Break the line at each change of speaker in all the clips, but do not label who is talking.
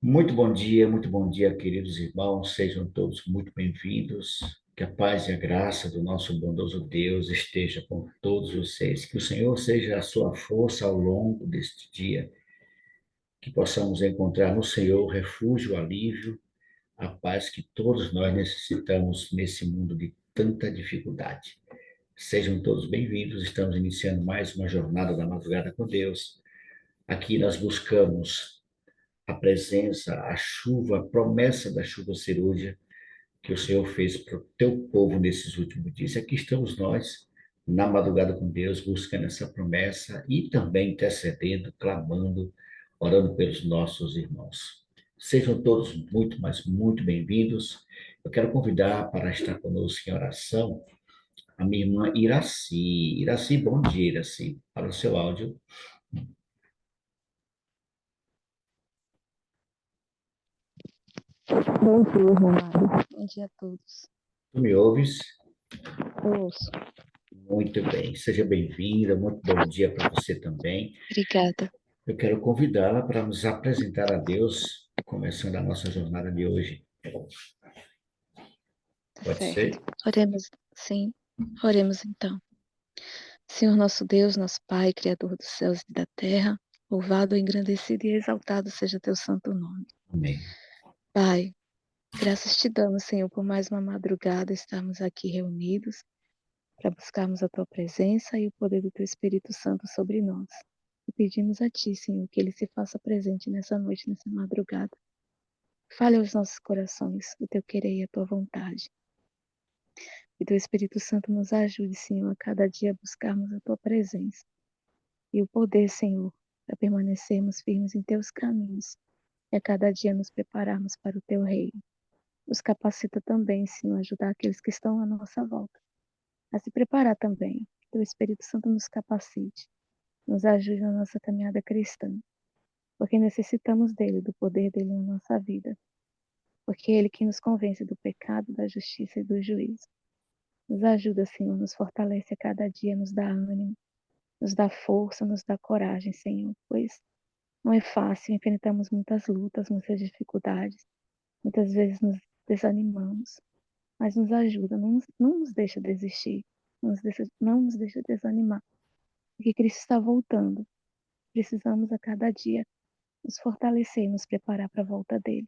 Muito bom dia, queridos irmãos. Sejam todos muito bem-vindos. Que a paz e a graça do nosso bondoso Deus esteja com todos vocês. Que o Senhor seja a sua força ao longo deste dia. Que possamos encontrar no Senhor refúgio, alívio, a paz que todos nós necessitamos nesse mundo de tanta dificuldade. Sejam todos bem-vindos. Estamos iniciando mais uma jornada da madrugada com Deus. Aqui nós buscamos a presença, a chuva, a promessa da chuva cerúlea que o Senhor fez para o teu povo nesses últimos dias. Aqui estamos nós, na madrugada com Deus, buscando essa promessa e também intercedendo, clamando, orando pelos nossos irmãos. Sejam todos muito, mas muito bem-vindos. Eu quero convidar para estar conosco em oração a minha irmã Iraci. Iraci, bom dia, Iraci, para o seu áudio.
Bom dia, irmão Mário. Bom dia a todos.
Tu me ouves?
Eu ouço.
Muito bem, seja bem-vinda, muito bom dia para você também.
Obrigada.
Eu quero convidá-la para nos apresentar a Deus, começando a nossa jornada de hoje. Pode
Certo.
ser?
Oremos, sim. Oremos então. Senhor nosso Deus, nosso Pai, Criador dos céus e da terra, louvado, engrandecido e exaltado seja teu santo nome.
Amém.
Pai, graças te damos, Senhor, por mais uma madrugada estarmos aqui reunidos para buscarmos a tua presença e o poder do teu Espírito Santo sobre nós. E pedimos a ti, Senhor, que ele se faça presente nessa noite, nessa madrugada. Fale aos nossos corações o teu querer e a tua vontade. Que teu Espírito Santo nos ajude, Senhor, a cada dia buscarmos a tua presença. E o poder, Senhor, para permanecermos firmes em teus caminhos. E a cada dia nos prepararmos para o teu reino. Nos capacita também, Senhor, a ajudar aqueles que estão à nossa volta. A se preparar também. Que teu Espírito Santo nos capacite. Nos ajude na nossa caminhada cristã. Porque necessitamos dele, do poder dele na nossa vida. Porque é ele que nos convence do pecado, da justiça e do juízo. Nos ajuda, Senhor, nos fortalece a cada dia, nos dá ânimo, nos dá força, nos dá coragem, Senhor, pois não é fácil, enfrentamos muitas lutas, muitas dificuldades, muitas vezes nos desanimamos, mas nos ajuda, não nos deixa desistir, não nos deixa desanimar, porque Cristo está voltando, precisamos a cada dia nos fortalecer e nos preparar para a volta dele.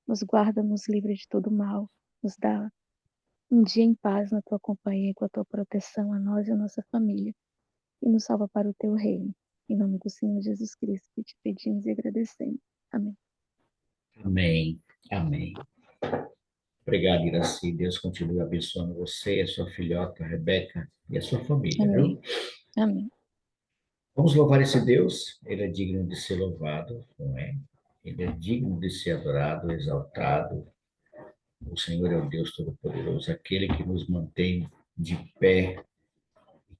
Nos guarda, nos livra de todo mal, nos dá um dia em paz na tua companhia e com a tua proteção a nós e a nossa família. E nos salva para o teu reino. Em nome do Senhor Jesus Cristo, que te pedimos e agradecemos. Amém.
Amém. Amém. Obrigado, Iraci. Deus continue abençoando você, a sua filhota, a Rebeca, e a sua família,
Amém.
viu?
Amém.
Vamos louvar esse Deus. Ele é digno de ser louvado, não é? Ele é digno de ser adorado, exaltado. O Senhor é o Deus Todo-Poderoso, aquele que nos mantém de pé,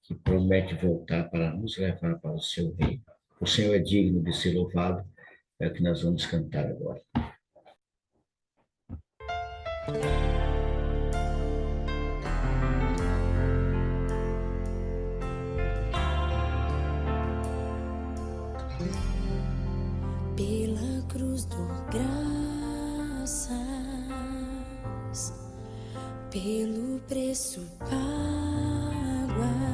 que promete voltar para nos levar para o seu reino. O Senhor é digno de ser louvado, é o que nós vamos cantar agora.
Pela cruz dou graças, pelo preço pago ali,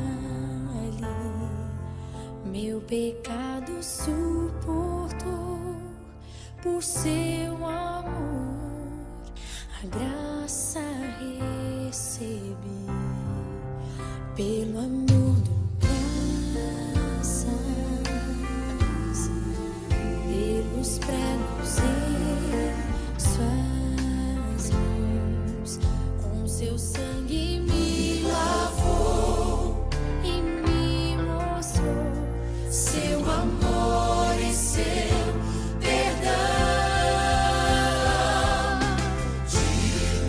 meu pecado suportou por seu amor, a graça recebi, pelo amor do graças, pelos pregos e suas mãos, com seu sangue me lavou e me mostrou seu amor e seu perdão. De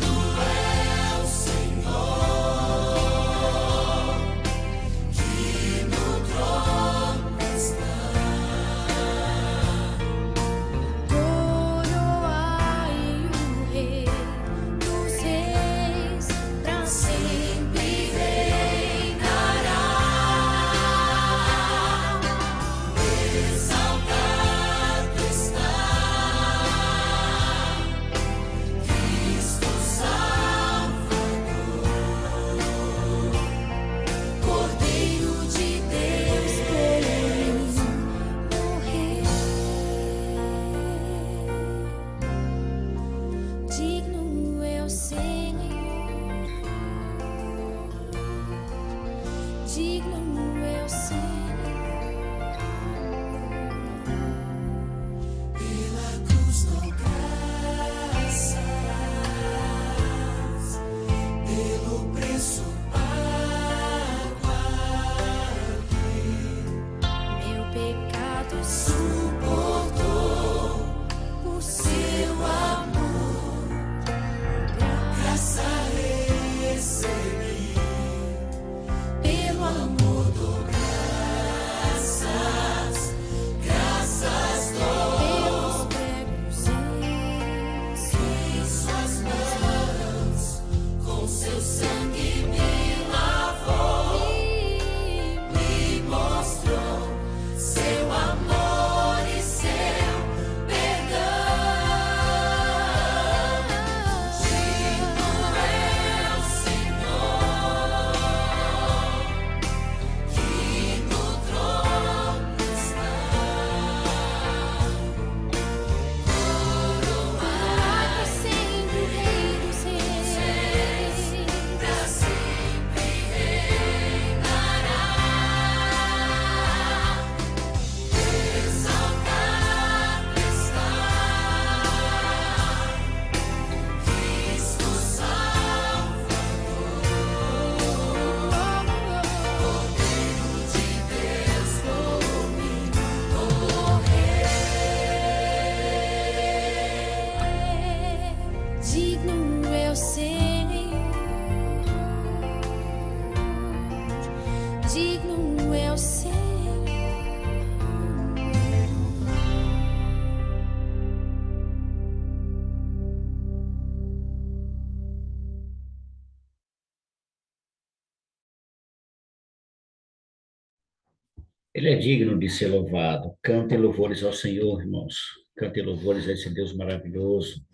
Ele é digno de ser louvado. Cantem louvores ao Senhor, irmãos. Cantem louvores a esse Deus maravilhoso.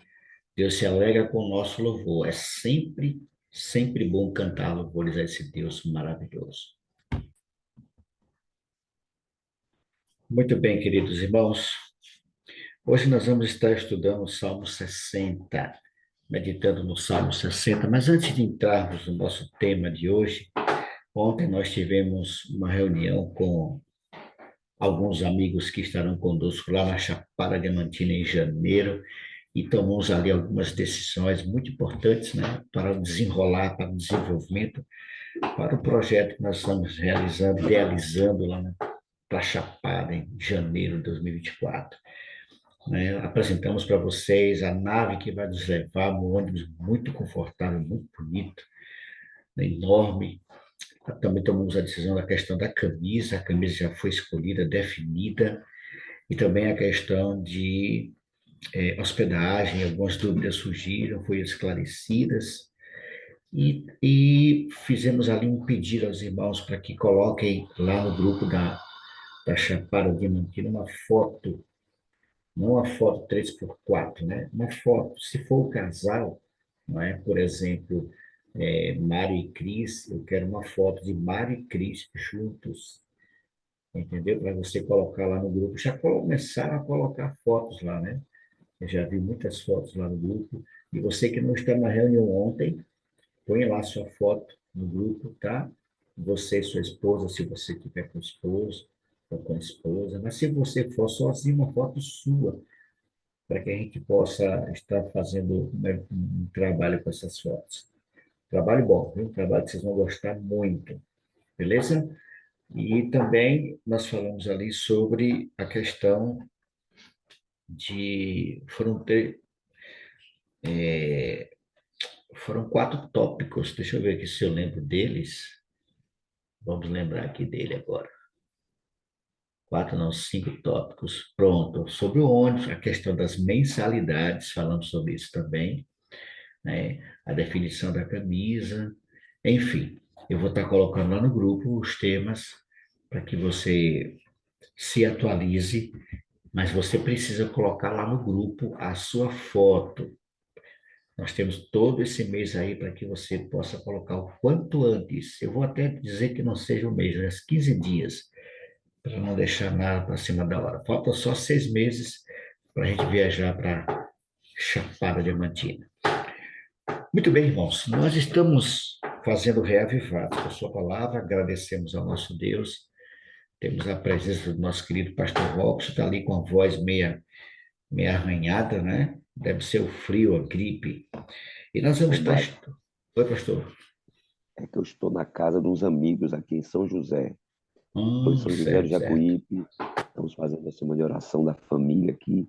Deus se alegra com o nosso louvor. É sempre, sempre bom cantar louvores a esse Deus maravilhoso. Muito bem, queridos irmãos. Hoje nós vamos estar estudando o Salmo 60, meditando no Salmo 60. Mas antes de entrarmos no nosso tema de hoje, ontem nós tivemos uma reunião com alguns amigos que estarão conosco lá na Chapada Diamantina em janeiro e tomamos ali algumas decisões muito importantes, né, para o desenrolar, para o desenvolvimento, para o projeto que nós estamos realizando, idealizando lá para a Chapada em janeiro de 2024. Né? Apresentamos para vocês a nave que vai nos levar, um ônibus muito confortável, muito bonito, né, enorme. Também tomamos a decisão da questão da camisa, a camisa já foi escolhida, definida, e também a questão de hospedagem, algumas dúvidas surgiram, foram esclarecidas, e fizemos ali um pedido aos irmãos para que coloquem lá no grupo da Chapada Diamantina uma foto, não uma foto 3x4, né? Uma foto, se for o casal, não é? Por exemplo, Mário e Cris, eu quero uma foto de Mário e Cris juntos, entendeu? Para você colocar lá no grupo. Já começaram a colocar fotos lá, né? Eu já vi muitas fotos lá no grupo. E você que não está na reunião ontem, põe lá sua foto no grupo, tá? Você e sua esposa, se você tiver com esposo ou com esposa. Mas se você for sozinho, uma foto sua, para que a gente possa estar fazendo, né, um trabalho com essas fotos. Trabalho bom, viu? Um trabalho que vocês vão gostar muito, beleza? E também nós falamos ali sobre a questão de. Foram 4 tópicos, deixa eu ver aqui se eu lembro deles. Vamos lembrar aqui dele agora. 4, não, 5 tópicos. Pronto. Sobre o ônibus, a questão das mensalidades, falamos sobre isso também, né? A definição da camisa, enfim. Eu vou estar colocando lá no grupo os temas para que você se atualize, mas você precisa colocar lá no grupo a sua foto. Nós temos todo esse mês aí para que você possa colocar o quanto antes. Eu vou até dizer que não seja um mês, mas 15 dias, para não deixar nada para cima da hora. Falta só 6 meses para a gente viajar para Chapada Diamantina. Muito bem, irmãos. Nós estamos fazendo reavivados com a sua palavra. Agradecemos ao nosso Deus. Temos a presença do nosso querido pastor Robson, está ali com a voz meia arranhada, né? Deve ser o frio, a gripe. E nós vamos estar. Oi, pastor.
É que eu estou na casa de uns amigos aqui em São José. Estou em São José do
Certo, certo.
Jacuípe. Estamos fazendo a semana de oração da família aqui.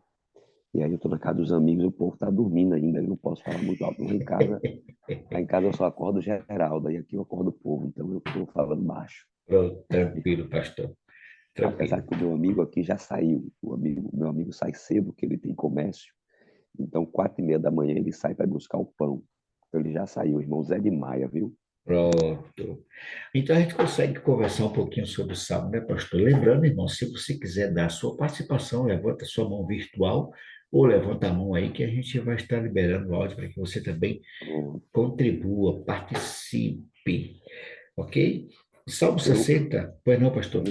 E aí eu estou na casa dos amigos, o povo está dormindo ainda, eu não posso falar muito alto. Lá em casa eu só acordo o Geraldo, e aqui eu acordo o povo, então eu estou falando baixo.
Pronto, tranquilo, pastor.
Apesar
Tranquilo.
que o meu amigo aqui já saiu. Meu amigo sai cedo, porque ele tem comércio. Então, 4h30 da manhã ele sai para buscar o pão. Então ele já saiu, o irmão Zé de Maia, viu?
Pronto. Então a gente consegue conversar um pouquinho sobre o salmo, né, pastor? Lembrando, irmão, se você quiser dar a sua participação, levanta a sua mão virtual ou levanta a mão aí que a gente vai estar liberando o áudio para que você também
Pronto.
contribua, participe, ok? Salmo
Eu
60, pois não, pastor?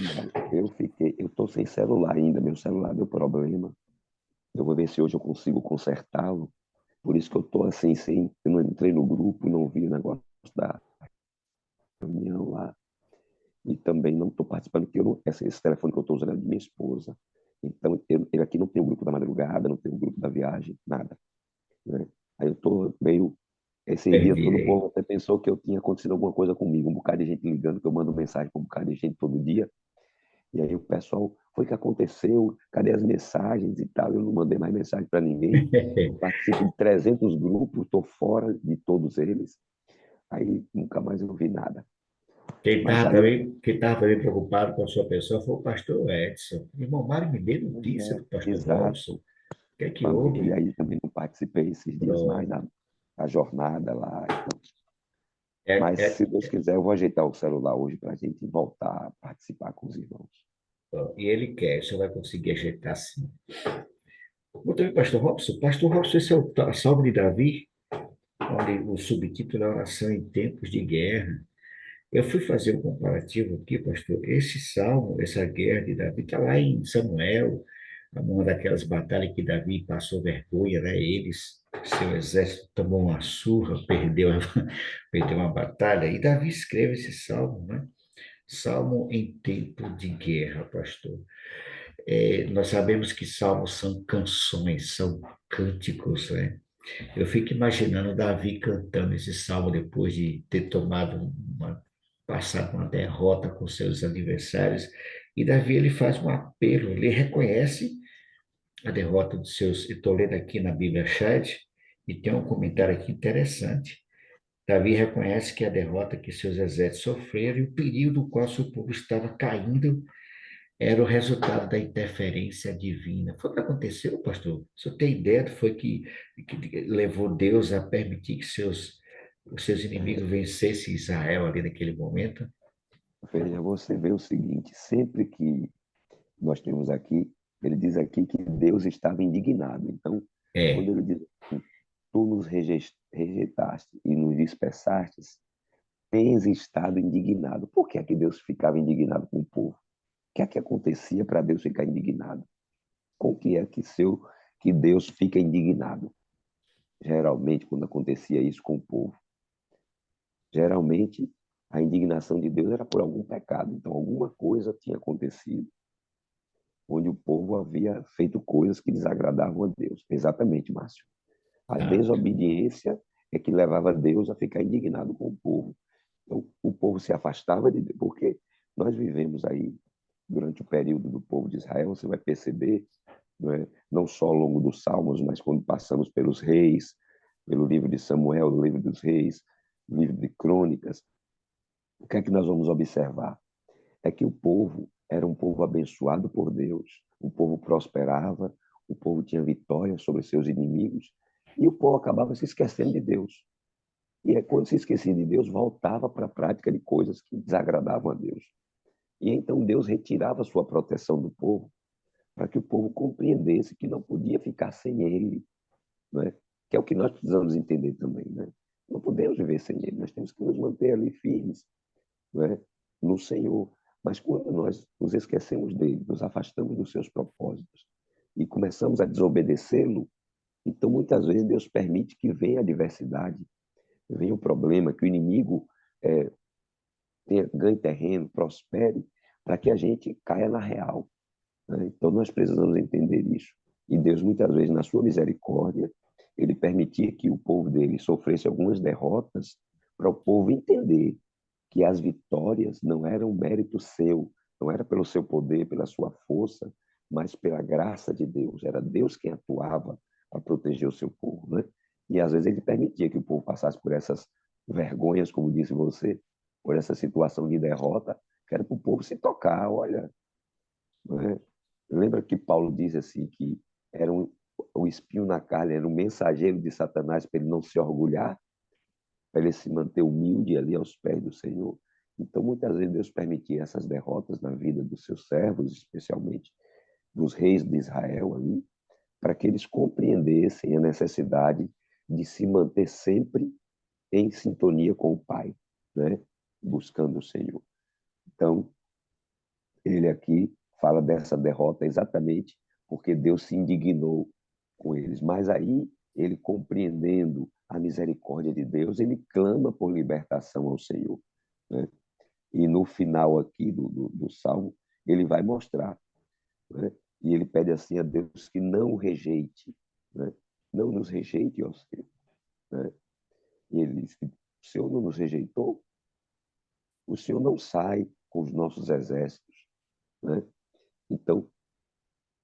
eu estou sem celular ainda, meu celular deu problema. Eu vou ver se hoje eu consigo consertá-lo. Por isso que eu estou assim, eu não entrei no grupo, não vi o negócio da reunião lá. E também não estou participando, porque esse telefone que eu estou usando é de minha esposa. Então, ele aqui não tem o grupo da madrugada, não tem o grupo da viagem, nada. Né? Aí eu estou meio. Esse dia todo o
Perdi.
povo até pensou que eu tinha acontecido alguma coisa comigo. Um bocado de gente ligando, que eu mando mensagem para um bocado de gente todo dia. E aí o pessoal, foi que aconteceu? Cadê as mensagens e tal? Eu não mandei mais mensagem para ninguém. Eu participo de 300 grupos, estou fora de todos eles. Aí nunca mais eu vi nada. Mas aí eu...
Quem estava também preocupado com a sua pessoa foi o pastor Edson. Irmão Mário, me dê notícia do pastor Robson.
Exato.
O que é que
E
houve?
aí também não participei esses dias mais
Pronto.
da jornada lá. Então.
É,
Mas
é,
se Deus quiser, eu vou ajeitar o celular hoje para a gente voltar a participar com os irmãos.
Ó, e ele quer, você vai conseguir ajeitar sim. Muito bem, Pastor Robson. Pastor Robson, esse é o Salmo de Davi, onde o subtítulo é Oração em Tempos de Guerra. Eu fui fazer um comparativo aqui, pastor. Esse salmo, essa guerra de Davi, está lá em Samuel, uma daquelas batalhas que Davi passou vergonha, né? Seu exército tomou uma surra, perdeu uma batalha, e Davi escreve esse salmo, né? Salmo em tempo de guerra, pastor. Nós sabemos que salmos são canções, são cânticos, né? Eu fico imaginando Davi cantando esse salmo depois de ter passado uma derrota com seus adversários. E Davi ele faz um apelo, ele reconhece a derrota dos seus. Estou lendo aqui na Bíblia Chat e tem um comentário aqui interessante. Davi reconhece que a derrota que seus exércitos sofreram e o perigo do qual seu povo estava caindo era o resultado da interferência divina. Foi o que aconteceu, pastor? O senhor tem ideia do que levou Deus a permitir que os seus inimigos vencessem Israel ali naquele momento?
Veja, você vê o seguinte, sempre que nós temos aqui, ele diz aqui que Deus estava indignado. Então, quando
É,
ele diz assim, tu nos rejeitaste e nos dispersaste, tens estado indignado. Por que é que Deus ficava indignado com o povo? O que é que acontecia para Deus ficar indignado? Com o que é que Deus fica indignado? Geralmente, quando acontecia isso com o povo, geralmente a indignação de Deus era por algum pecado. Então, alguma coisa tinha acontecido onde o povo havia feito coisas que desagradavam a Deus. Exatamente, Márcio. A
ah,
desobediência é que levava Deus a ficar indignado com o povo. Então, o povo se afastava de Deus, porque nós vivemos aí, durante o período do povo de Israel, você vai perceber, não, não só ao longo dos Salmos, mas quando passamos pelos reis, pelo livro de Samuel, o livro dos reis, o livro de Crônicas, o que é que nós vamos observar? É que o povo era um povo abençoado por Deus, o povo prosperava, o povo tinha vitória sobre seus inimigos, e o povo acabava se esquecendo de Deus. E é quando se esquecia de Deus, voltava para a prática de coisas que desagradavam a Deus. E então Deus retirava a sua proteção do povo, para que o povo compreendesse que não podia ficar sem ele, né? Que é o que nós precisamos entender também. Né? Não podemos viver sem ele, nós temos que nos manter ali firmes, né? No Senhor. Mas quando nós nos esquecemos dele, nos afastamos dos seus propósitos e começamos a desobedecê-lo, então muitas vezes Deus permite que venha a adversidade, venha o problema, que o inimigo é, ganhe terreno, prospere, para que a gente caia na real. Né? Então nós precisamos entender isso. E Deus, muitas vezes, na sua misericórdia, ele permitia que o povo dele sofresse algumas derrotas para o povo entender que as vitórias não eram mérito seu, não era pelo seu poder, pela sua força, mas pela graça de Deus. Era Deus quem atuava para proteger o seu povo, né? E às vezes ele permitia que o povo passasse por essas vergonhas, como disse você, por essa situação de derrota, que era para o povo se tocar, olha, né? Lembra que Paulo diz assim que era o espinho na carne, era um mensageiro de Satanás para ele não se orgulhar, para ele se manter humilde ali aos pés do Senhor. Então, muitas vezes, Deus permitia essas derrotas na vida dos seus servos, especialmente dos reis de Israel ali, para que eles compreendessem a necessidade de se manter sempre em sintonia com o Pai, né? Buscando o Senhor. Então, ele aqui fala dessa derrota exatamente porque Deus se indignou com eles. Mas aí, ele compreendendo a misericórdia de Deus, ele clama por libertação ao Senhor. Né? E no final aqui do Salmo, ele vai mostrar. Né? E ele pede assim a Deus que não o rejeite. Né? Não nos rejeite, ó Senhor. Né? E ele diz que o Senhor não nos rejeitou, o Senhor não sai com os nossos exércitos. Né? Então,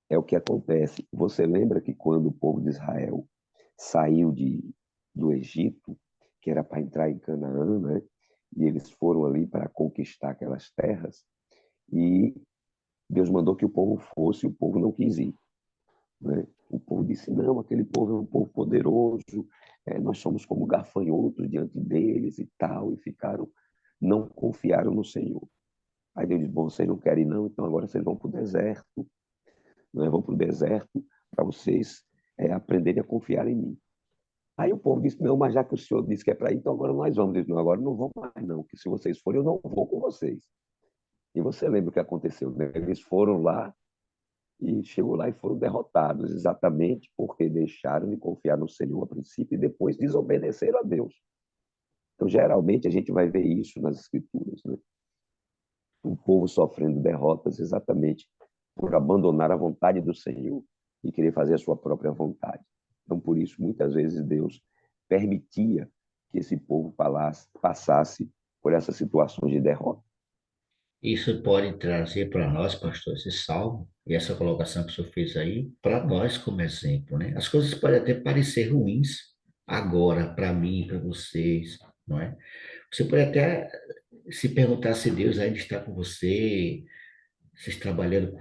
é o que acontece. Você lembra que quando o povo de Israel saiu do Egito, que era para entrar em Canaã, né? E eles foram ali para conquistar aquelas terras, e Deus mandou que o povo fosse, e o povo não quis ir. Né? O povo disse, não, aquele povo é um povo poderoso, nós somos como gafanhotos diante deles e tal, e ficaram, não confiaram no Senhor. Aí Deus diz, bom, vocês não querem não, então agora vocês vão para o deserto, né? Vão para o deserto para vocês aprenderem a confiar em mim. Aí o povo disse, não, mas já que o senhor disse que é para ir, então agora nós vamos. Ele disse, não, agora não vou mais não, que se vocês forem, eu não vou com vocês. E você lembra o que aconteceu, né? Eles foram lá e chegou lá e foram derrotados, exatamente porque deixaram de confiar no Senhor a princípio e depois desobedeceram a Deus. Então, geralmente, a gente vai ver isso nas Escrituras, né? O povo sofrendo derrotas exatamente por abandonar a vontade do Senhor e querer fazer a sua própria vontade. Então, por isso, muitas vezes, Deus permitia que esse povo passasse por essas situações de derrota.
Isso pode trazer para nós, pastor, esse salmo e essa colocação que o senhor fez aí, para nós como exemplo, né? As coisas podem até parecer ruins agora, para mim, para vocês, não é? Você pode até se perguntar se Deus ainda está com você, vocês trabalhando,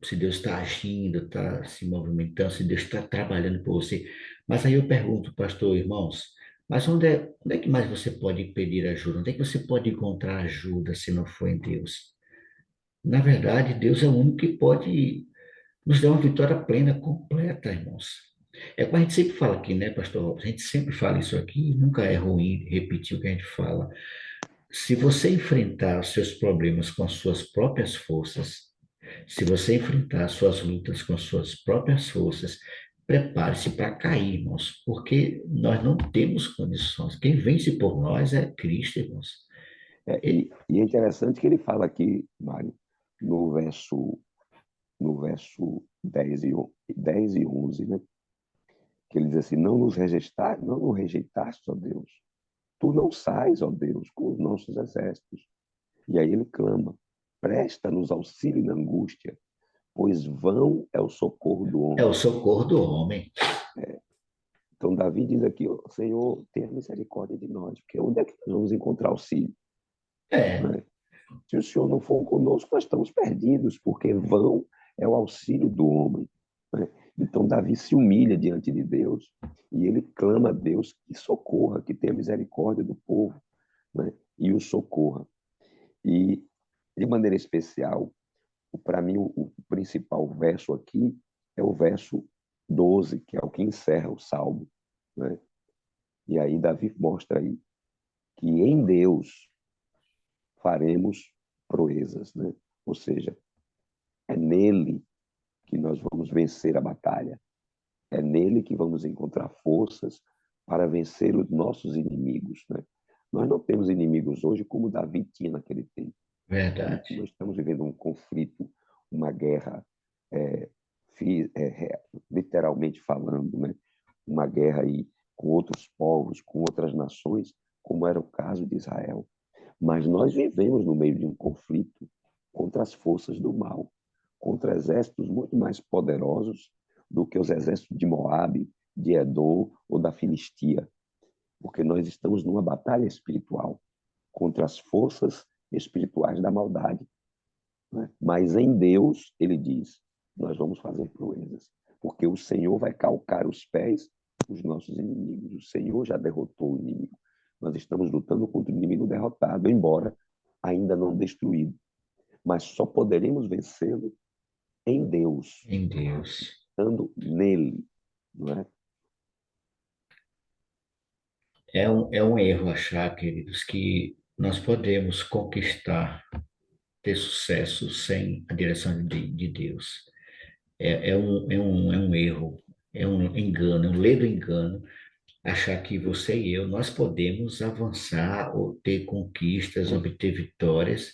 se Deus está agindo, está se movimentando, se Deus está trabalhando por você. Mas aí eu pergunto, pastor, irmãos, mas onde é que mais você pode pedir ajuda? Onde é que você pode encontrar ajuda se não for em Deus? Na verdade, Deus é o único que pode nos dar uma vitória plena, completa, irmãos. É como a gente sempre fala aqui, né, pastor Robson? A gente sempre fala isso aqui, nunca é ruim repetir o que a gente fala. Se você enfrentar os seus problemas com as suas próprias forças, se você enfrentar as suas lutas com as suas próprias forças, prepare-se para cair, irmãos, porque nós não temos condições. Quem vence por nós é Cristo, irmãos.
E é interessante que ele fala aqui, Mário, no verso 10 e 11, né? Que ele diz assim, não nos rejeitaste, ó Deus. Tu não sais, ó Deus, com os nossos exércitos. E aí ele clama, presta-nos auxílio na angústia, pois vão é o socorro do
É o
homem.
socorro do homem.
Então Davi diz aqui, Senhor, tenha misericórdia de nós, porque onde é que nós vamos encontrar auxílio?
É,
Né? Se o Senhor não for conosco, nós estamos perdidos, porque vão é o auxílio do homem. Né? Então, Davi se humilha diante de Deus e ele clama a Deus que socorra, que tenha misericórdia do povo, né? E o socorra. E, de maneira especial, para mim, o principal verso aqui é o verso 12, que é o que encerra o salmo. Né? E aí, Davi mostra aí que em Deus faremos proezas, né? Ou seja, é nele que nós vamos vencer a batalha. É nele que vamos encontrar forças para vencer os nossos inimigos, né? Nós não temos inimigos hoje como Davi tinha naquele tempo.
verdade.
Nós estamos vivendo um conflito, uma guerra, é, literalmente falando, né? Uma guerra aí com outros povos, com outras nações, como era o caso de Israel. Mas nós vivemos no meio de um conflito contra as forças do mal, contra exércitos muito mais poderosos do que os exércitos de Moabe, de Edom ou da Filistia, porque nós estamos numa batalha espiritual contra as forças espirituais da maldade. Né? Mas em Deus, ele diz, nós vamos fazer proezas, porque o Senhor vai calcar os pés dos nossos inimigos. O Senhor já derrotou o inimigo. Nós estamos lutando contra o inimigo derrotado, embora ainda não destruído. Mas só poderemos vencê-lo em Deus,
Em Deus.
estando nele, não é?
É um erro achar, queridos, que nós podemos conquistar, ter sucesso sem a direção de Deus. É um erro, é um engano, é um ledo engano achar que você e eu, nós podemos avançar ou ter conquistas, obter vitórias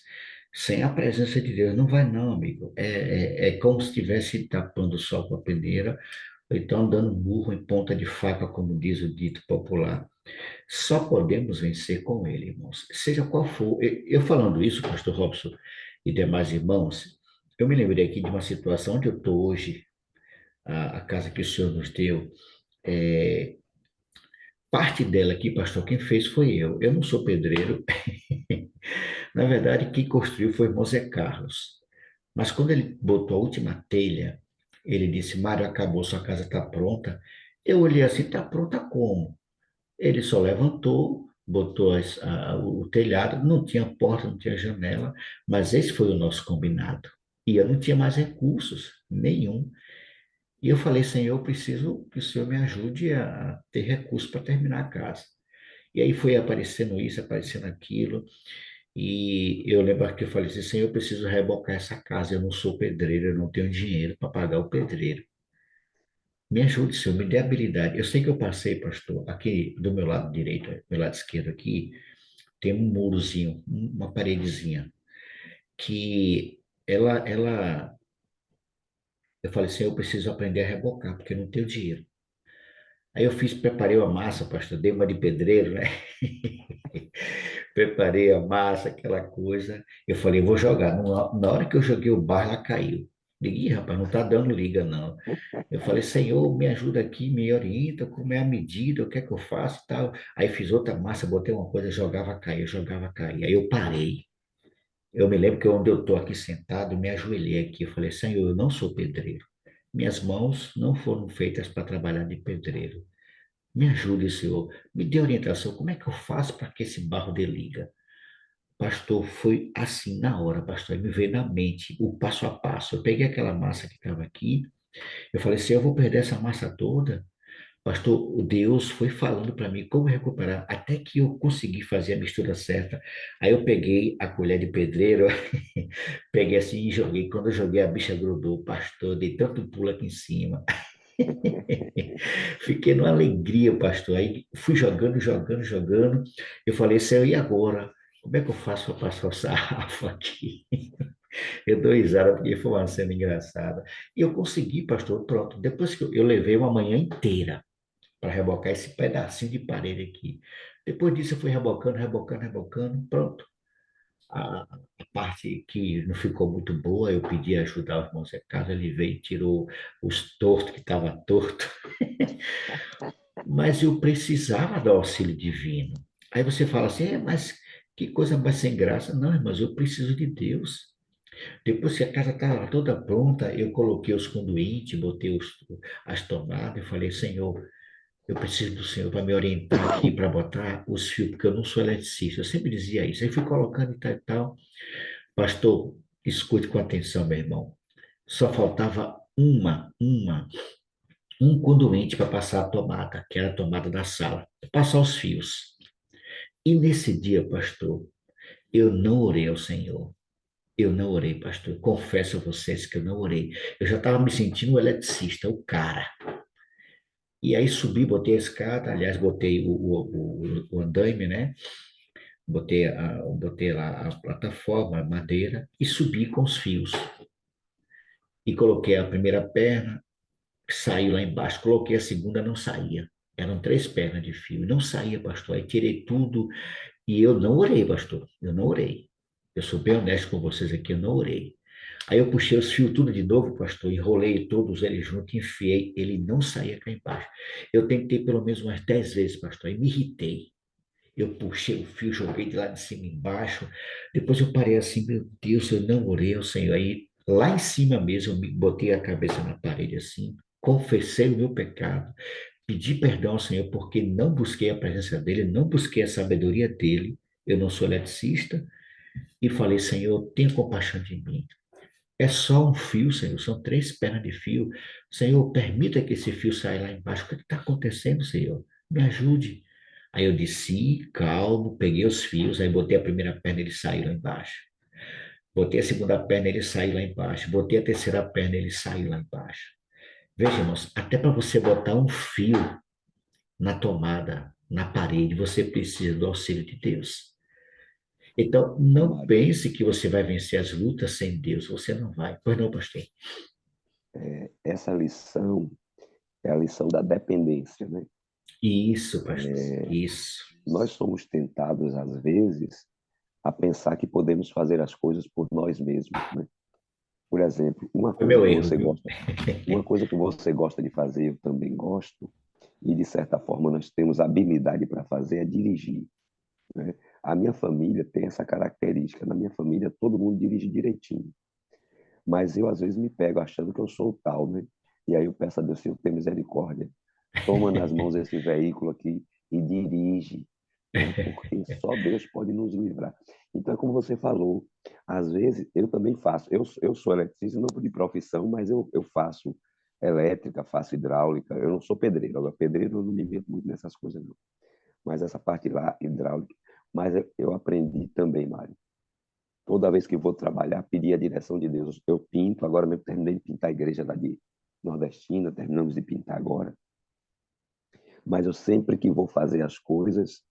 sem a presença de Deus. Não vai não, amigo. É como se estivesse tapando o sol com a peneira, ou então dando burro em ponta de faca, como diz o dito popular. Só podemos vencer com Ele, irmãos. Seja qual for. Eu falando isso, pastor Robson e demais irmãos, eu me lembrei aqui de uma situação onde eu estou hoje, a casa que o Senhor nos deu. é, Parte dela aqui, pastor, quem fez foi eu. Eu não sou pedreiro. Na verdade, quem construiu foi o irmão Zé Carlos. Mas quando ele botou a última telha, ele disse: Mário, acabou, sua casa está pronta. Eu olhei assim: está pronta como? Ele só levantou, botou o telhado, não tinha porta, não tinha janela, mas esse foi o nosso combinado. E eu não tinha mais recursos nenhum. E eu falei, Senhor, eu preciso que o Senhor me ajude a ter recursos para terminar a casa. E aí foi aparecendo isso, aparecendo aquilo. E eu lembro que eu falei assim, Senhor, eu preciso rebocar essa casa. Eu não sou pedreiro, eu não tenho dinheiro para pagar o pedreiro. Me ajude, Senhor, me dê habilidade. Eu sei que eu passei, pastor, aqui do meu lado direito, do meu lado esquerdo aqui, tem um murozinho, uma paredezinha, que eu falei assim, eu preciso aprender a rebocar, porque eu não tenho dinheiro. Aí eu preparei uma massa, pastor, dei uma de pedreiro, né? Preparei a massa, aquela coisa. Eu falei, eu vou jogar. Na hora que eu joguei o barro, ela caiu. Liguei, rapaz, não tá dando liga, não. Eu falei, Senhor, me ajuda aqui, me orienta, como é a medida, o que é que eu faço e tal. Aí fiz outra massa, botei uma coisa, jogava, caía, jogava, caía. Aí eu parei. Eu me lembro que onde eu estou aqui sentado, eu me ajoelhei aqui. Eu falei, Senhor, eu não sou pedreiro. Minhas mãos não foram feitas para trabalhar de pedreiro. Me ajude, Senhor. Me dê orientação. Como é que eu faço para que esse barro dê liga? Pastor, foi assim na hora, pastor. Me veio na mente o passo a passo. Eu peguei aquela massa que estava aqui. Eu falei, Senhor, eu vou perder essa massa toda. Pastor, o Deus foi falando para mim como recuperar, até que eu consegui fazer a mistura certa. Aí eu peguei a colher de pedreiro, peguei assim e joguei. Quando eu joguei, a bicha grudou, pastor, dei tanto pulo aqui em cima. Fiquei numa alegria, pastor. Aí fui jogando, jogando, jogando. Eu falei, Senhor, e agora? Como é que eu faço para passar o sarrafo aqui? Eu dou risada porque foi uma cena engraçada. E eu consegui, pastor, pronto. Depois que eu levei uma manhã inteira para rebocar esse pedacinho de parede aqui. Depois disso, eu fui rebocando, rebocando, rebocando, pronto. A parte que não ficou muito boa, eu pedi ajuda aos irmãos de casa, ele veio e tirou os tortos que estava torto, mas eu precisava do auxílio divino. Aí você fala assim, mas que coisa mais sem graça. Não, mas eu preciso de Deus. Depois que a casa estava toda pronta, eu coloquei os conduítes, botei as tomadas, eu falei, Senhor, eu preciso do Senhor para me orientar aqui, para botar os fios, porque eu não sou eletricista. Eu sempre dizia isso. Aí fui colocando e tal e tal. Pastor, escute com atenção, meu irmão. Só faltava um conduíte para passar a tomada, que era a tomada da sala, passar os fios. E nesse dia, pastor, eu não orei ao Senhor. Eu não orei, pastor. Confesso a vocês que eu não orei. Eu já estava me sentindo um eletricista, o cara. E aí subi, botei a escada, aliás, botei o andaime, né? Botei lá a plataforma, a madeira, e subi com os fios. E coloquei a primeira perna, saiu lá embaixo. Coloquei a segunda, não saía. Eram três pernas de fio, não saía, pastor. Aí tirei tudo e eu não orei, pastor. Eu não orei. Eu sou bem honesto com vocês aqui, eu não orei. Aí eu puxei os fios tudo de novo, pastor, enrolei todos eles juntos, enfiei, ele não saía cá embaixo. Eu tentei pelo menos umas 10 vezes, pastor, e me irritei. Eu puxei o fio, joguei de lá de cima embaixo. Depois eu parei assim, meu Deus, eu não orei ao Senhor. Aí lá em cima mesmo, eu me botei a cabeça na parede assim, confessei o meu pecado, pedi perdão ao Senhor porque não busquei a presença dele, não busquei a sabedoria dele. Eu não sou eletricista. E falei, Senhor, tenha compaixão de mim. É só um fio, Senhor, são três pernas de fio. Senhor, permita que esse fio saia lá embaixo. O que está acontecendo, Senhor? Me ajude. Aí eu desci, calmo, peguei os fios, aí botei a primeira perna, ele saiu lá embaixo. Botei a segunda perna, ele saiu lá embaixo. Botei a terceira perna, ele saiu lá embaixo. Veja, irmãos, até para você botar um fio na tomada, na parede, você precisa do auxílio de Deus. Então, não
Verdade.
pense que você vai vencer as lutas sem Deus. Você não vai. Pois não, pastor?
Essa lição é a lição da dependência, né?
Isso, pastor. Isso.
Nós somos tentados, às vezes, a pensar que podemos fazer as coisas por nós mesmos, né? Por exemplo,
Foi meu erro, viu?
uma coisa que você gosta de fazer, eu também gosto, e de certa forma nós temos habilidade para fazer, é dirigir, né? A minha família tem essa característica. Na minha família, todo mundo dirige direitinho. Mas eu, às vezes, me pego achando que eu sou o tal, né? E aí eu peço a Deus, Senhor, tem misericórdia. Toma nas mãos esse veículo aqui e dirige. né? Porque só Deus pode nos livrar. Então, é como você falou, às vezes eu também faço. Eu sou eletricista, não de profissão, mas eu faço elétrica, faço hidráulica. Eu não sou pedreiro. Agora, pedreiro eu não me meto muito nessas coisas, não. Mas essa parte lá, hidráulica. Mas eu aprendi também, Mário. Toda vez que vou trabalhar, pedir a direção de Deus. Eu pinto, agora mesmo terminei de pintar a igreja lá de Nordestina, terminamos de pintar agora. Mas eu sempre que vou fazer as coisas,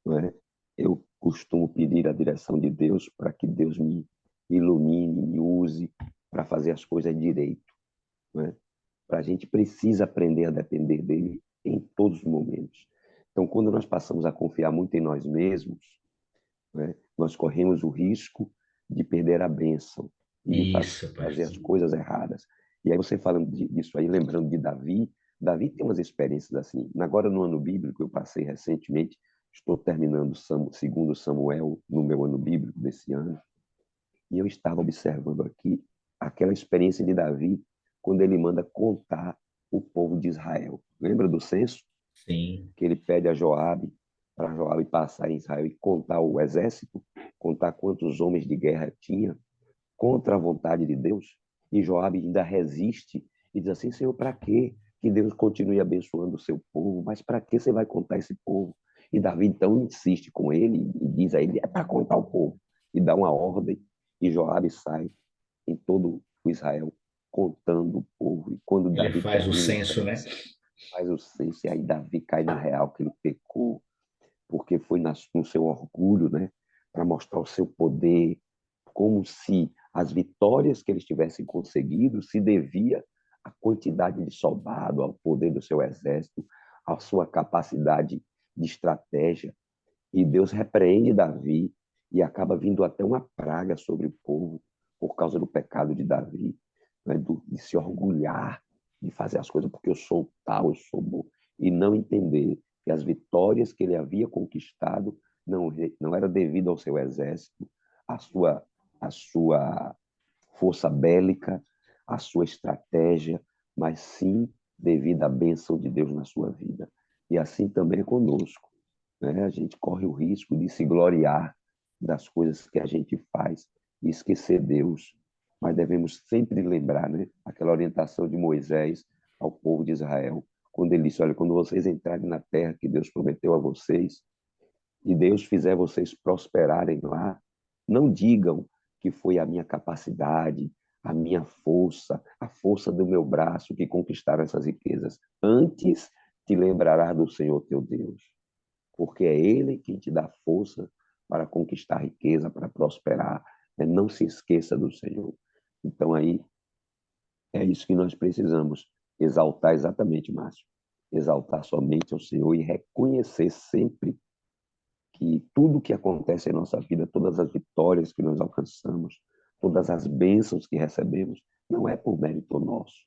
não é, eu costumo pedir a direção de Deus para que Deus me ilumine, me use para fazer as coisas direito. Não é? A gente precisa aprender a depender dele em todos os momentos. Então, quando nós passamos a confiar muito em nós mesmos, né, nós corremos o risco de perder a bênção e de
Isso,
fazer
pastor.
as coisas erradas. E aí você falando disso aí, lembrando de Davi, Davi tem umas experiências assim. Agora, no ano bíblico, eu passei recentemente, estou terminando segundo Samuel no meu ano bíblico desse ano, e eu estava observando aqui aquela experiência de Davi quando ele manda contar o povo de Israel. Lembra do censo?
Sim,
Que ele pede a Joabe, para Joabe passar em Israel e contar o exército, contar quantos homens de guerra tinha contra a vontade de Deus. E Joabe ainda resiste e diz assim: Senhor, para quê? Que Deus continue abençoando o seu povo, mas para que você vai contar esse povo? E Davi então insiste com ele e diz a ele: é para contar o povo. E dá uma ordem, e Joabe sai em todo o Israel contando o povo. E quando
ele
Davi
faz o
termina
censo, né?
faz o censo, e aí Davi cai na real que ele pecou, porque foi no seu orgulho, né, para mostrar o seu poder, como se as vitórias que eles tivessem conseguido se devia à quantidade de soldado, ao poder do seu exército, à sua capacidade de estratégia. E Deus repreende Davi e acaba vindo até uma praga sobre o povo por causa do pecado de Davi, né, de se orgulhar de fazer as coisas porque eu sou tal, eu sou bom, e não entender que as vitórias que ele havia conquistado não era devido ao seu exército, à sua força bélica, à sua estratégia, mas sim devido à bênção de Deus na sua vida. E assim também é conosco, né? A gente corre o risco de se gloriar das coisas que a gente faz e esquecer Deus. Mas devemos sempre lembrar, né, aquela orientação de Moisés ao povo de Israel, quando ele disse: olha, quando vocês entrarem na terra que Deus prometeu a vocês, e Deus fizer vocês prosperarem lá, não digam que foi a minha capacidade, a minha força, a força do meu braço que conquistaram essas riquezas. Antes te lembrarás do Senhor teu Deus, porque é Ele quem te dá força para conquistar riqueza, para prosperar. Não se esqueça do Senhor. Então, aí, é isso que nós precisamos exaltar exatamente, Márcio. Exaltar somente ao Senhor e reconhecer sempre que tudo que acontece em nossa vida, todas as vitórias que nós alcançamos, todas as bênçãos que recebemos, não é por mérito nosso,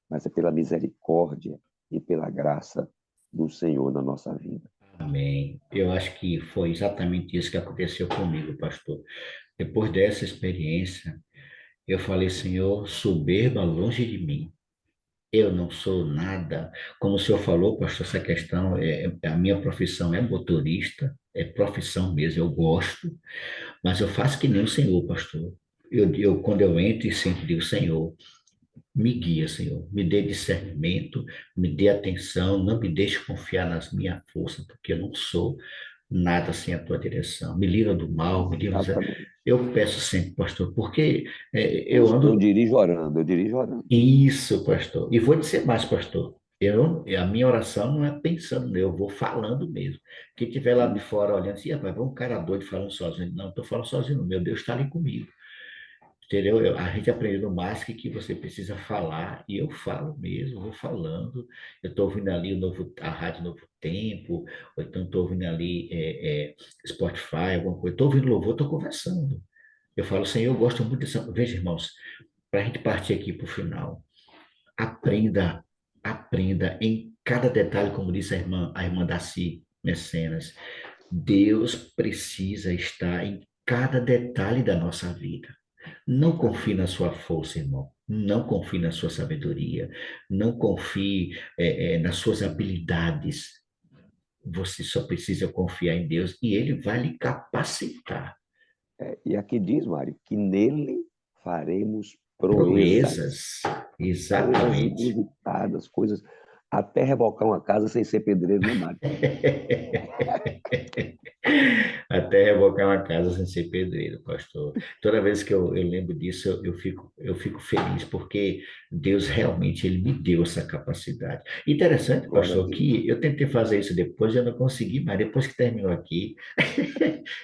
mas é pela misericórdia e pela graça do Senhor na nossa vida.
Amém. Eu acho que foi exatamente isso que aconteceu comigo, pastor. Depois dessa experiência, eu falei, Senhor, soberba longe de mim. Eu não sou nada. Como o senhor falou, pastor, essa questão, a minha profissão é motorista, é profissão mesmo, eu gosto, mas eu faço que nem o senhor, pastor. Quando eu entro e sempre digo, Senhor, me guia, Senhor, me dê discernimento, me dê atenção, não me deixe confiar nas minhas forças, porque eu não sou nada sem a tua direção. Me livra do mal, me livra.
Exatamente.
Eu peço sempre, pastor, porque
Eu,
eu
eu
ando.
dirijo orando, eu dirijo orando.
Isso, pastor. E vou dizer mais, pastor. A minha oração não é pensando, eu vou falando mesmo. Quem estiver lá de fora olhando assim, rapaz, vai um cara doido falando sozinho. Não, estou falando sozinho, meu Deus está ali comigo. Entendeu? A gente aprendeu no MASC que você precisa falar, e eu falo mesmo, vou falando. Eu estou ouvindo ali a Rádio Novo Tempo, ou então estou ouvindo ali Spotify, alguma coisa. Estou ouvindo louvor, estou conversando. Eu falo, Senhor, eu gosto muito dessa. Veja, irmãos, para a gente partir aqui para o final. Aprenda, aprenda em cada detalhe, como disse a irmã Daci Mecenas. Deus precisa estar em cada detalhe da nossa vida. Não confie na sua força, irmão. Não confie na sua sabedoria. Não confie nas suas habilidades. Você só precisa confiar em Deus e Ele vai lhe capacitar.
E aqui diz, Mário, que nele faremos proezas.
Proezas,
Coisas
exatamente.
inusitadas, coisas. Até rebocar uma casa sem ser pedreiro, né, Mário?
Até revocar uma casa sem ser pedreiro, pastor. Toda vez que eu lembro disso, eu fico feliz, porque Deus realmente ele me deu essa capacidade. Interessante,
Glória a
pastor,
Deus.
que eu tentei fazer isso depois e eu não consegui, mas depois que terminou aqui,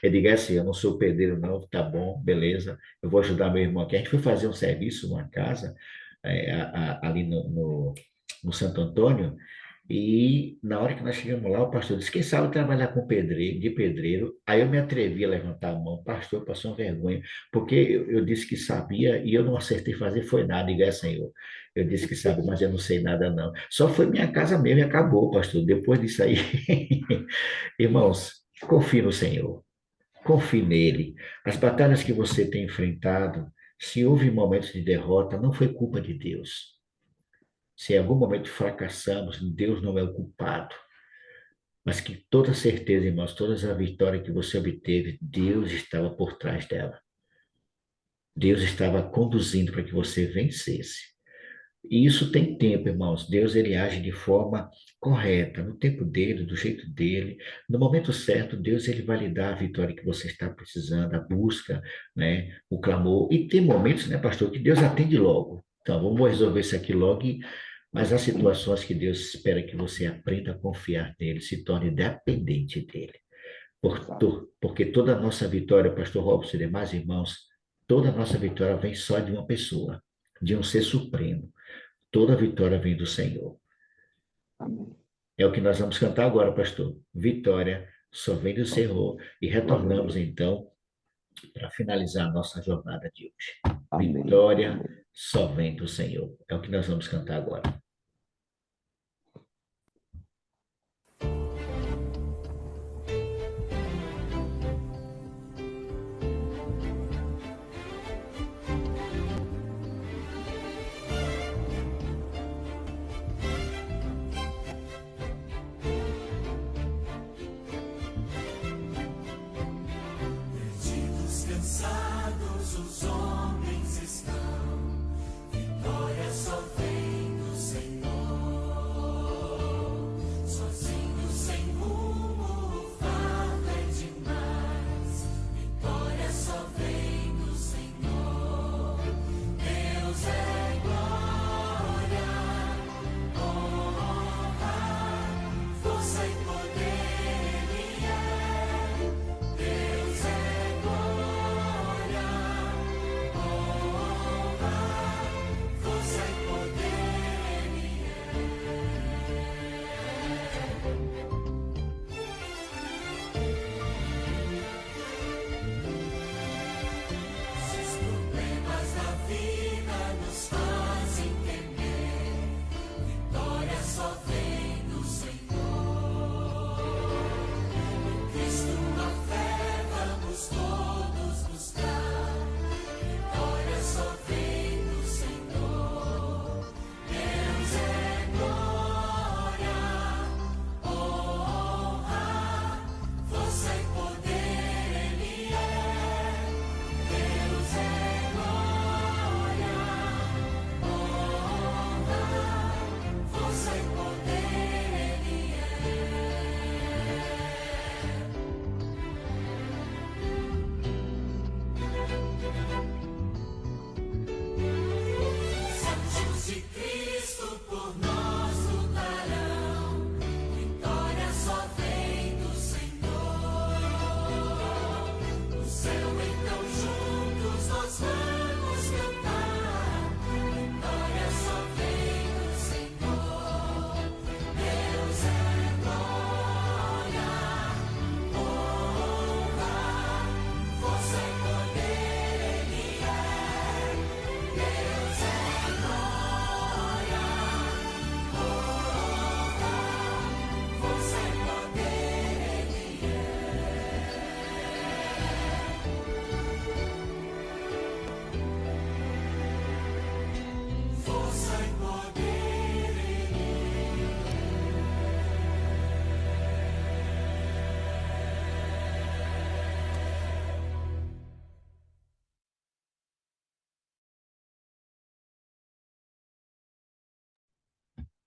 eu digo assim, eu não sou pedreiro não, tá bom, beleza, eu vou ajudar meu irmão aqui. A gente foi fazer um serviço numa casa, ali no Santo Antônio, e na hora que nós chegamos lá, o pastor disse: quem sabe trabalhar com pedreiro, de pedreiro? Aí eu me atrevi a levantar a mão, pastor, passou uma vergonha, porque eu disse que sabia e eu não acertei fazer, foi nada, igual Senhor. Eu disse que sabe, mas eu não sei nada, não. Só foi minha casa mesmo e acabou, pastor. Depois disso aí, irmãos, confie no Senhor, confie nele. As batalhas que você tem enfrentado, se houve momentos de derrota, não foi culpa de Deus. Se em algum momento fracassamos, Deus não é o culpado. Mas que toda certeza, irmãos, toda a vitória que você obteve, Deus estava por trás dela. Deus estava conduzindo para que você vencesse. E isso tem tempo, irmãos. Deus ele age de forma correta, no tempo dele, do jeito dele. No momento certo, Deus ele vai lhe dar a vitória que você está precisando, a busca, né, o clamor. E tem momentos, né, pastor, que Deus atende logo. Então, vamos resolver isso aqui logo. Mas há situações que Deus espera que você aprenda a confiar nele, se torne dependente dele.
Exato.
Porque toda a nossa vitória, pastor Robson e demais irmãos, toda a nossa vitória vem só de uma pessoa, de um ser supremo. Toda vitória vem do Senhor.
Amém.
É o que nós vamos cantar agora, pastor. Vitória só vem do Senhor. E
Glória a
retornamos
Deus.
então para finalizar a nossa jornada de hoje.
Amém.
Vitória
Amém.
só vem do Senhor. É o que nós vamos cantar agora.
Perdidos, cansados, os homens estão. Vitória só vem do Senhor.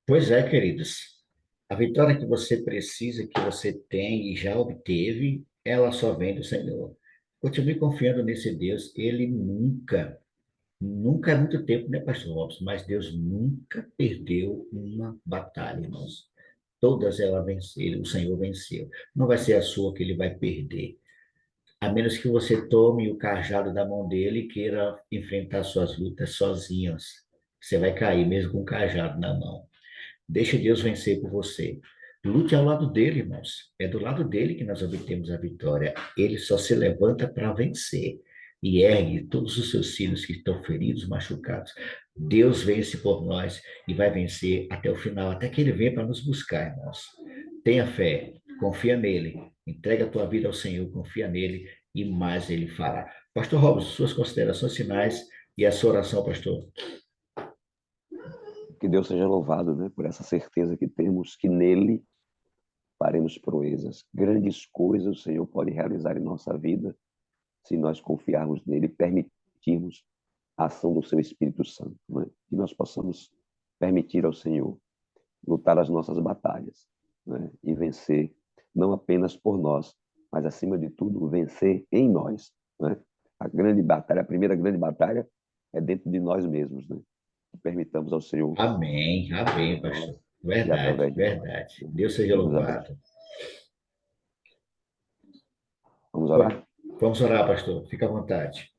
Pois é, queridos. A vitória que você precisa, que você tem e já obteve, ela só vem do Senhor. Continue confiando nesse Deus. Ele nunca é muito tempo, né, Pastor Robson? Mas Deus nunca perdeu uma batalha, irmãos. Todas elas venceram, o Senhor venceu. Não vai ser a sua que ele vai perder. A menos que você tome o cajado da mão dele e queira enfrentar suas lutas sozinhos. Você vai cair mesmo com o cajado na mão. Deixe Deus vencer por você. Lute ao lado dele, irmãos. É do lado dele que nós obtemos a vitória. Ele só se levanta para vencer e ergue todos os seus filhos que estão feridos, machucados. Deus vence por nós e vai vencer até o final, até que ele venha para nos buscar, irmãos. Tenha fé, confia nele, entrega a tua vida ao Senhor, confia nele e mais ele fará. Pastor Robson, suas considerações finais e a sua oração, pastor.
Que Deus seja louvado, né, por essa certeza que temos que nele faremos proezas. Grandes coisas o Senhor pode realizar em nossa vida se nós confiarmos nele e permitirmos a ação do seu Espírito Santo, né? Que nós possamos permitir ao Senhor lutar as nossas batalhas, né? E vencer, não apenas por nós, mas, acima de tudo, vencer em nós, né? A grande batalha, a primeira grande batalha é dentro de nós mesmos, né? Que permitamos ao Senhor
Amém, amém, pastor.
e
Verdade,
através de nós,
verdade.
né?
Deus seja
Que nos abençoe.
louvado.
Vamos orar?
Vamos orar, pastor. Fica à vontade.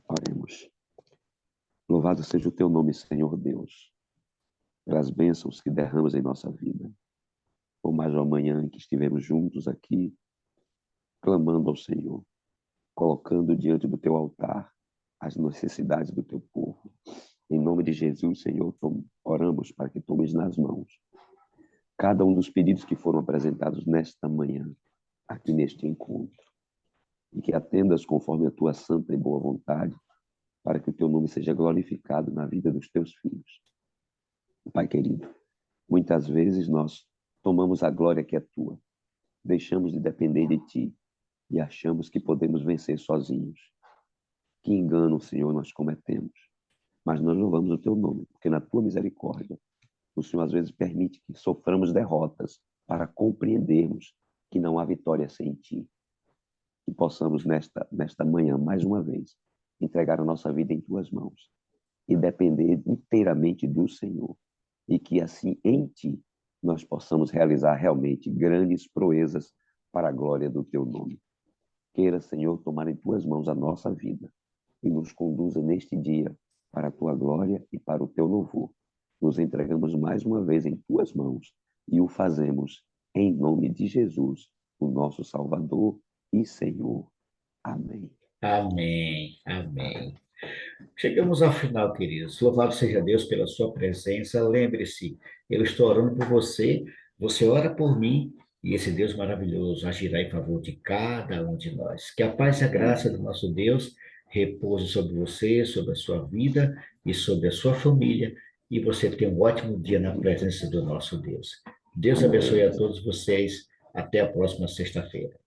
Oremos. Louvado seja o teu nome, Senhor Deus, pelas bênçãos que derramas em nossa vida. Por mais uma manhã que estivemos juntos aqui, clamando ao Senhor, colocando diante do teu altar as necessidades do teu povo. Em nome de Jesus, Senhor, oramos para que tomes nas mãos cada um dos pedidos que foram apresentados nesta manhã, aqui neste encontro, e que atendas conforme a tua santa e boa vontade, para que o teu nome seja glorificado na vida dos teus filhos. Pai querido, muitas vezes nós tomamos a glória que é tua, deixamos de depender de ti e achamos que podemos vencer sozinhos. Que engano, Senhor, nós cometemos. Mas nós louvamos o teu nome, porque na tua misericórdia, o Senhor às vezes permite que soframos derrotas para compreendermos que não há vitória sem ti. Que possamos nesta manhã, mais uma vez, entregar a nossa vida em tuas mãos e depender inteiramente do Senhor. E que assim, em ti, nós possamos realizar realmente grandes proezas para a glória do teu nome. Queira, Senhor, tomar em tuas mãos a nossa vida e nos conduza neste dia para a tua glória e para o teu louvor. Nos entregamos mais uma vez em tuas mãos e o fazemos em nome de Jesus, o nosso Salvador e Senhor. Amém.
Amém, amém. Chegamos ao final, queridos. Louvado seja Deus pela sua presença. Lembre-se, eu estou orando por você, você ora por mim, e esse Deus maravilhoso agirá em favor de cada um de nós. Que a paz e a graça do nosso Deus repouse sobre você, sobre a sua vida e sobre a sua família, e você tenha um ótimo dia na presença do nosso Deus. Deus abençoe a todos vocês. Até a próxima sexta-feira.